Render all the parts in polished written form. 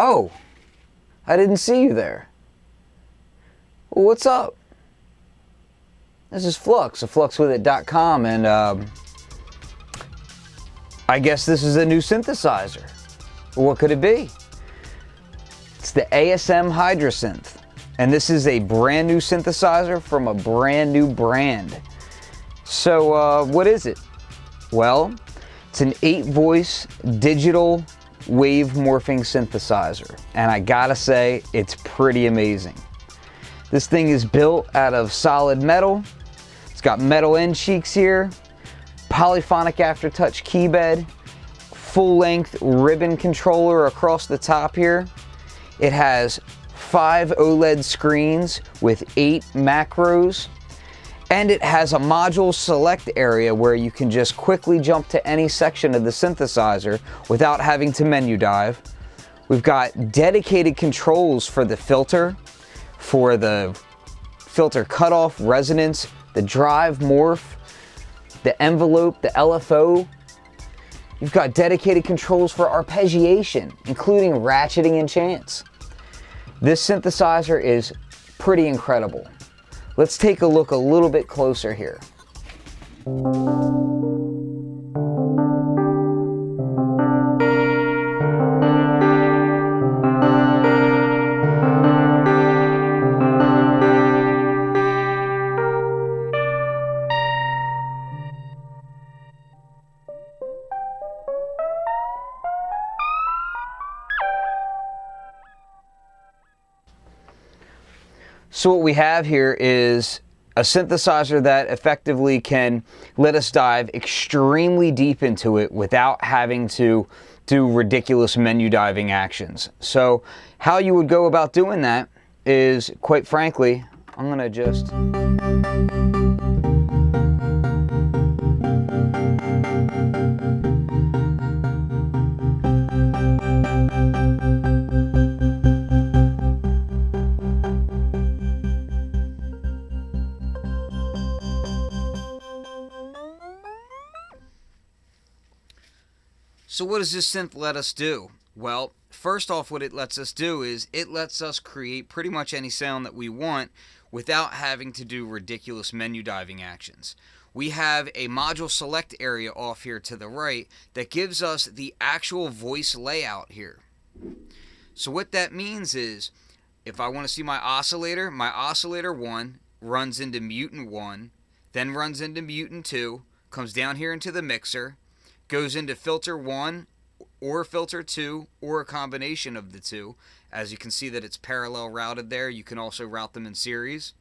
Oh, I didn't see you there. Well, what's up? This is Flux of fluxwithit.com, and I guess this is a new synthesizer. What could it be? It's the ASM HydraSynth, and this is a brand new synthesizer from a brand new brand. So what is it? Well, it's an 8-voice digital Wavemorphing synthesizer, and I gotta say, it's pretty amazing. This thing is built out of solid metal. It's got metal end cheeks here, Polyphonic Aftertouch keybed, full-length ribbon controller across the top here. It has 5 OLED screens with 8 macros, and it has a module select area where you can just quickly jump to any section of the synthesizer without having to menu dive. We've got dedicated controls for the filter cutoff, resonance, the drive, morph, the envelope, the LFO. You've got dedicated controls for arpeggiation, including ratcheting and chants. This synthesizer is pretty incredible. Let's take a look a little bit closer here. So what we have here is a synthesizer that effectively can let us dive extremely deep into it without having to do ridiculous menu diving actions. So how you would go about doing that is, quite frankly, I'm gonna just... So what does this synth let us do? Well, first off, what it lets us do is it lets us create pretty much any sound that we want without having to do ridiculous menu diving actions. We have a module select area off here to the right that gives us the actual voice layout here. So what that means is, if I want to see my oscillator 1 runs into mutant 1, then runs into mutant 2, comes down here into the mixer, goes into filter 1 or filter 2 or a combination of the two. As you can see that it's parallel routed there. You can also route them in series.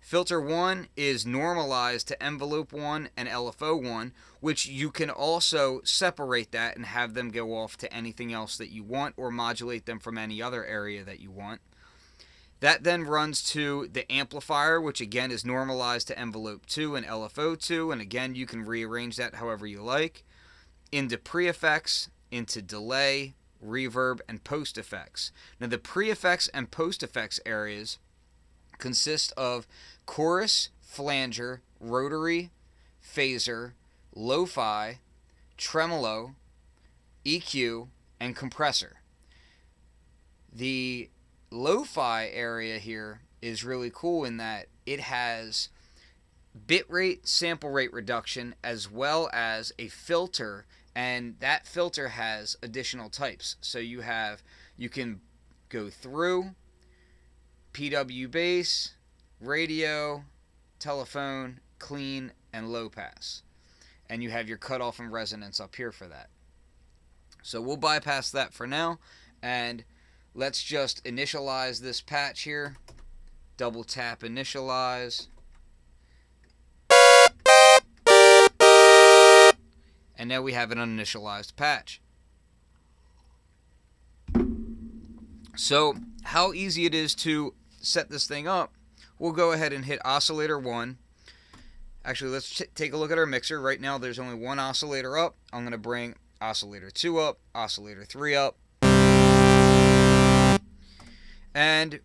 Filter 1 is normalized to envelope 1 and LFO 1, which you can also separate that and have them go off to anything else that you want or modulate them from any other area that you want. That then runs to the amplifier, which again is normalized to envelope 2 and LFO 2, and again you can rearrange that however you like. Into pre-effects, into delay, reverb, and post-effects. Now the pre-effects and post-effects areas consist of chorus, flanger, rotary, phaser, lo-fi, tremolo, EQ, and compressor. The lo-fi area here is really cool in that it has bitrate, sample rate reduction, as well as a filter, and that filter has additional types. So you can go through, PW bass, radio, telephone, clean, and low pass. And you have your cutoff and resonance up here for that. So we'll bypass that for now, and let's just initialize this patch here. Double tap initialize. And now we have an uninitialized patch. So how easy it is to set this thing up, we'll go ahead and hit oscillator 1. Actually, let's take a look at our mixer. Right now there's only one oscillator up. I'm going to bring oscillator 2 up, oscillator 3 up. And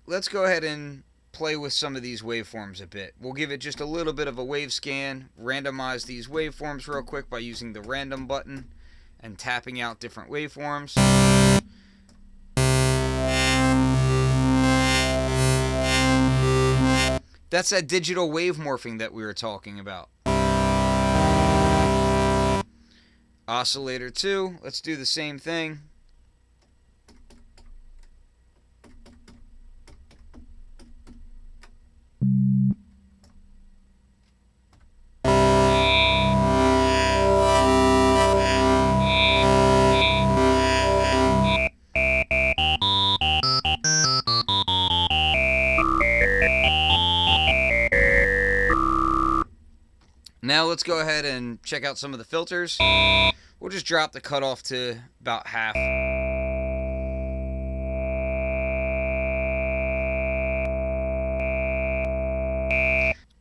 let's go ahead and play with some of these waveforms a bit. We'll give it just a little bit of a wave scan, randomize these waveforms real quick by using the random button and tapping out different waveforms. That's that digital wave morphing that we were talking about. Oscillator 2, let's do the same thing. Now let's go ahead and check out some of the filters. We'll just drop the cutoff to about half.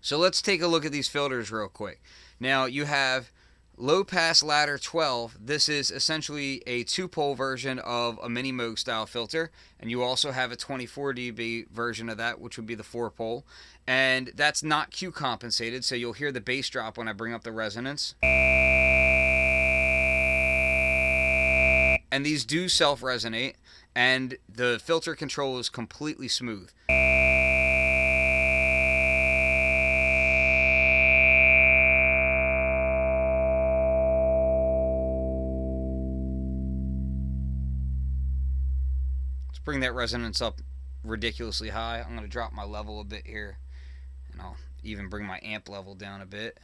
So let's take a look at these filters real quick. Now you have low pass ladder 12. This is essentially a 2-pole version of a mini Moog style filter, and you also have a 24 dB version of that, which would be the 4-pole, and that's not Q compensated, so you'll hear the bass drop when I bring up the resonance. And these do self-resonate, and the filter control is completely smooth. Let's bring that resonance up ridiculously high. I'm going to drop my level a bit here, and I'll even bring my amp level down a bit.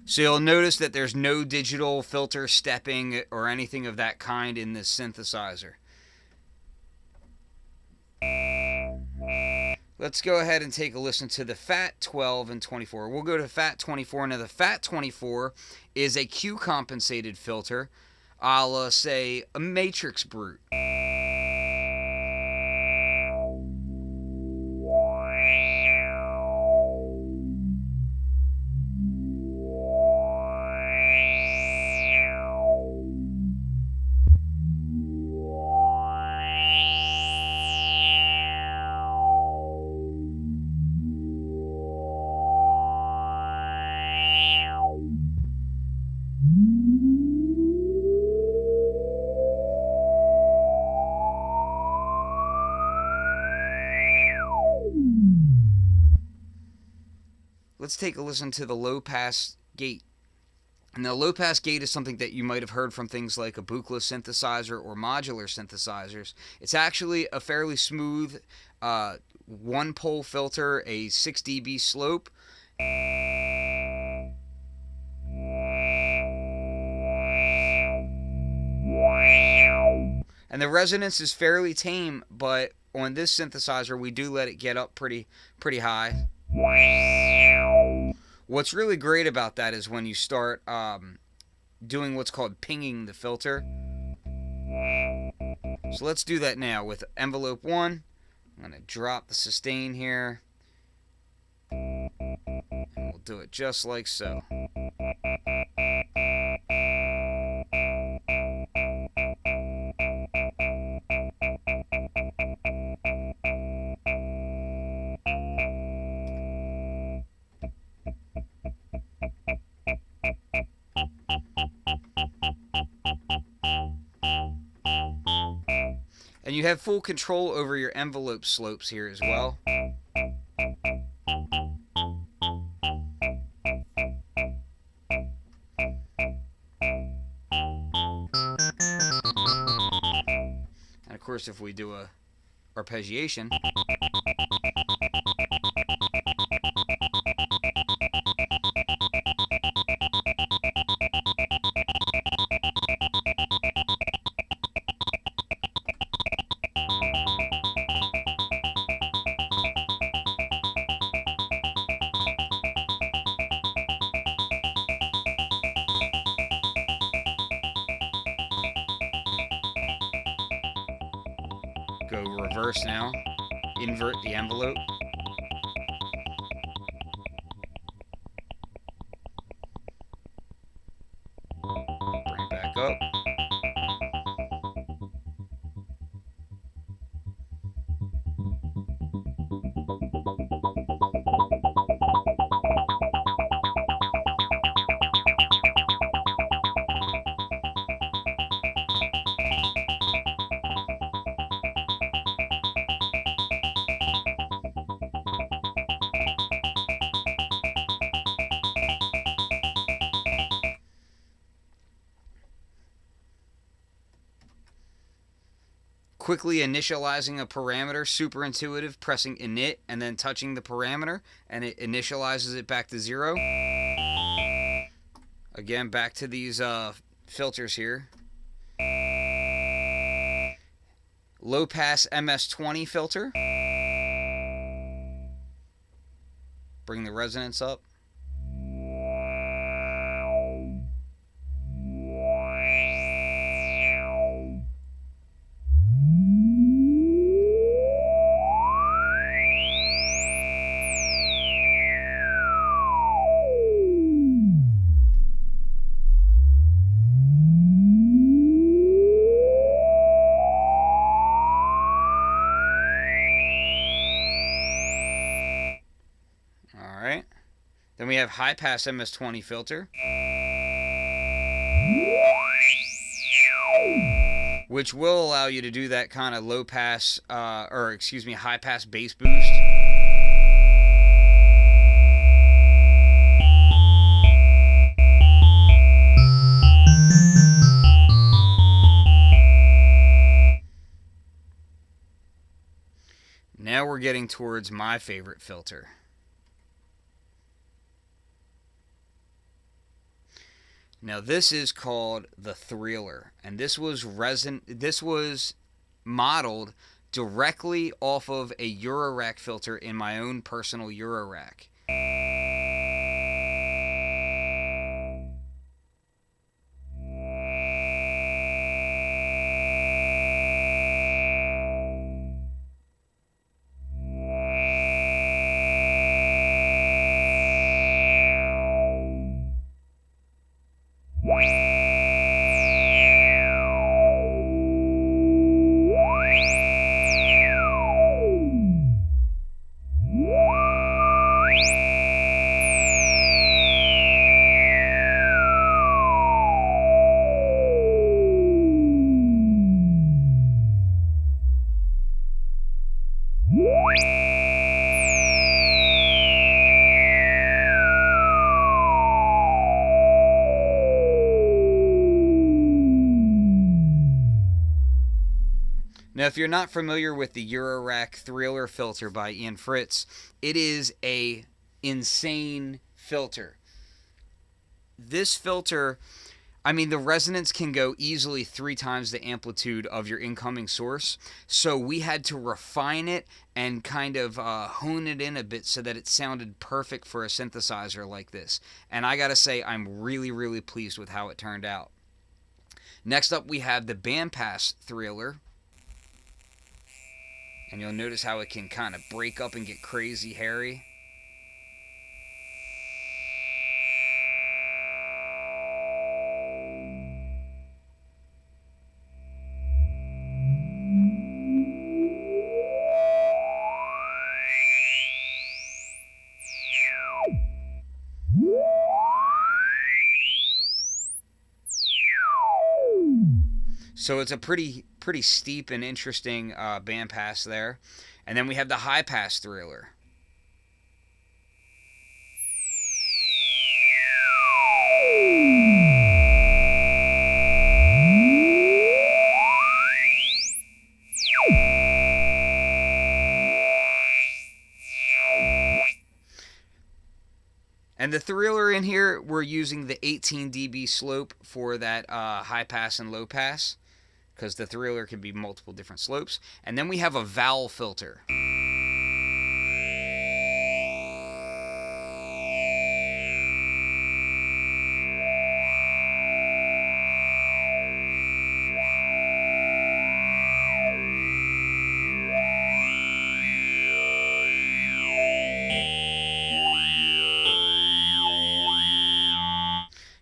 So you'll notice that there's no digital filter stepping or anything of that kind in this synthesizer. Let's go ahead and take a listen to the Fat 12 and 24. We'll go to Fat 24. Now the Fat 24 is a Q compensated filter, a la say a Matrix Brute. Let's take a listen to the low pass gate. And the low pass gate is something that you might have heard from things like a bookless synthesizer or modular synthesizers. It's actually a fairly smooth 1-pole filter, a 6 dB slope. And the resonance is fairly tame, but on this synthesizer we do let it get up pretty high. What's really great about that is when you start doing what's called pinging the filter. So let's do that now with envelope 1. I'm going to drop the sustain here. And we'll do it just like so. And you have full control over your envelope slopes here as well. And of course, if we do a arpeggiation, go reverse now, invert the envelope. Bring it back up. Quickly initializing a parameter, super intuitive, pressing init and then touching the parameter, and it initializes it back to 0. Again, back to these filters here. Low pass MS-20 filter. Bring the resonance up. Alright. Then we have high pass MS-20 filter, which will allow you to do that kind of low pass, high pass bass boost. Now we're getting towards my favorite filter. Now this is called the Thriller, and this was modeled directly off of a Eurorack filter in my own personal Eurorack. Now, if you're not familiar with the Eurorack Thriller filter by Ian Fritz, it is a insane filter. This filter, I mean, the resonance can go easily 3 times the amplitude of your incoming source. So we had to refine it and kind of hone it in a bit so that it sounded perfect for a synthesizer like this. And I gotta say, I'm really, really pleased with how it turned out. Next up, we have the Bandpass Thriller. And you'll notice how it can kind of break up and get crazy hairy. So it's a pretty steep and interesting bandpass there. And then we have the high pass Thriller. And the Thriller in here, we're using the 18 dB slope for that high pass and low pass, because the Thriller can be multiple different slopes. And then we have a vowel filter.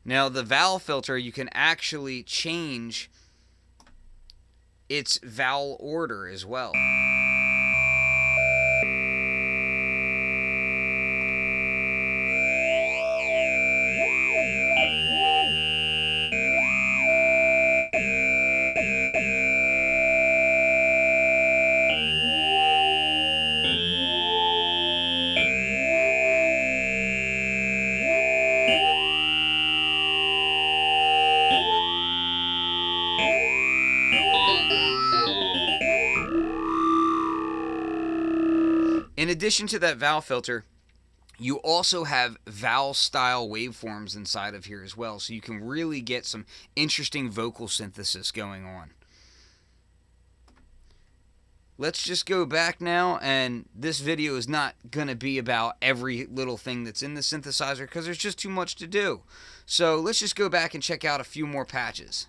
Now, Now the vowel filter, you can actually change its vowel order as well. In addition to that vowel filter, you also have vowel style waveforms inside of here as well, so you can really get some interesting vocal synthesis going on. Let's just go back now, and this video is not going to be about every little thing that's in the synthesizer because there's just too much to do. So let's just go back and check out a few more patches.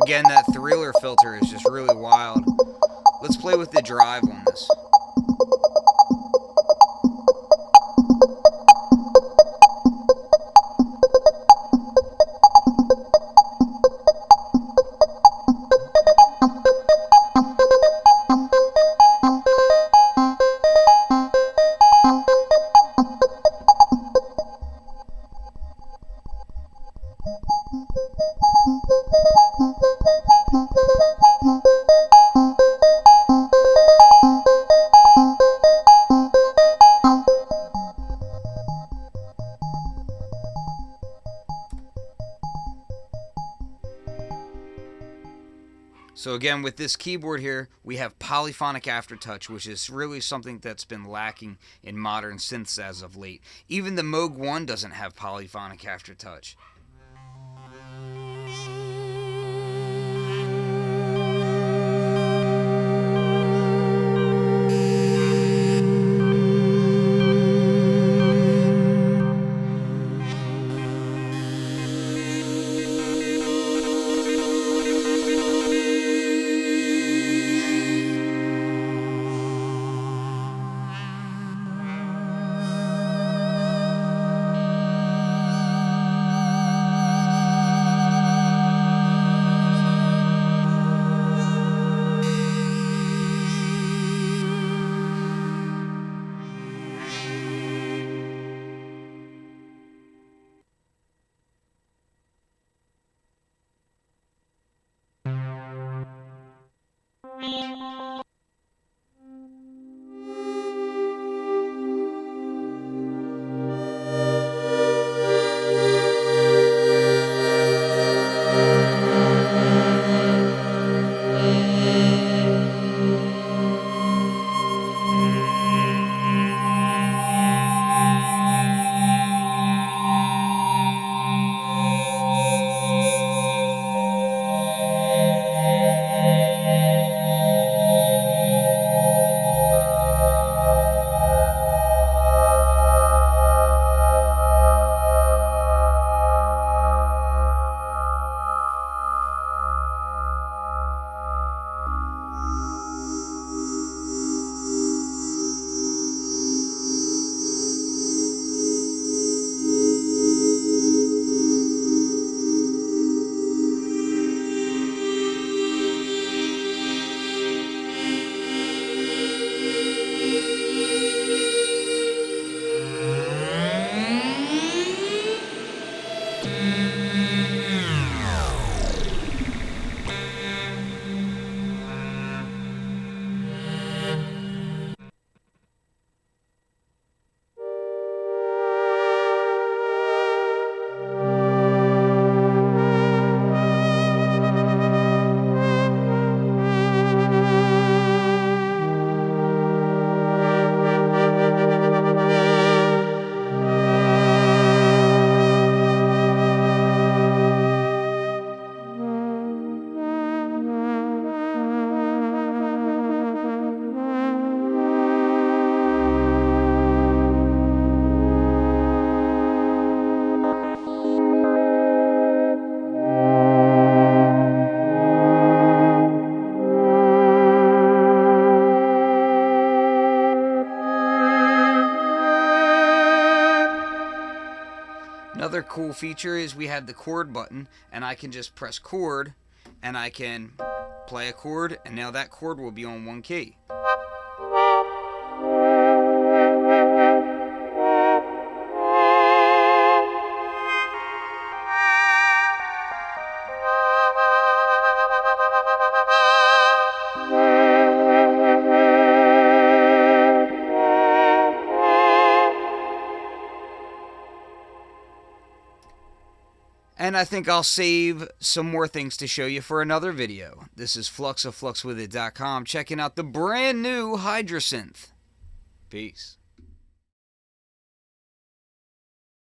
Again, that Thriller filter is just really wild. Let's play with the drive on this. So again, with this keyboard here, we have Polyphonic Aftertouch, which is really something that's been lacking in modern synths as of late. Even the Moog 1 doesn't have Polyphonic Aftertouch. Another cool feature is we have the chord button, and I can just press chord, and I can play a chord, and now that chord will be on one key. And I think I'll save some more things to show you for another video. This is Flux of FluxWithIt.com checking out the brand new HydraSynth. Peace.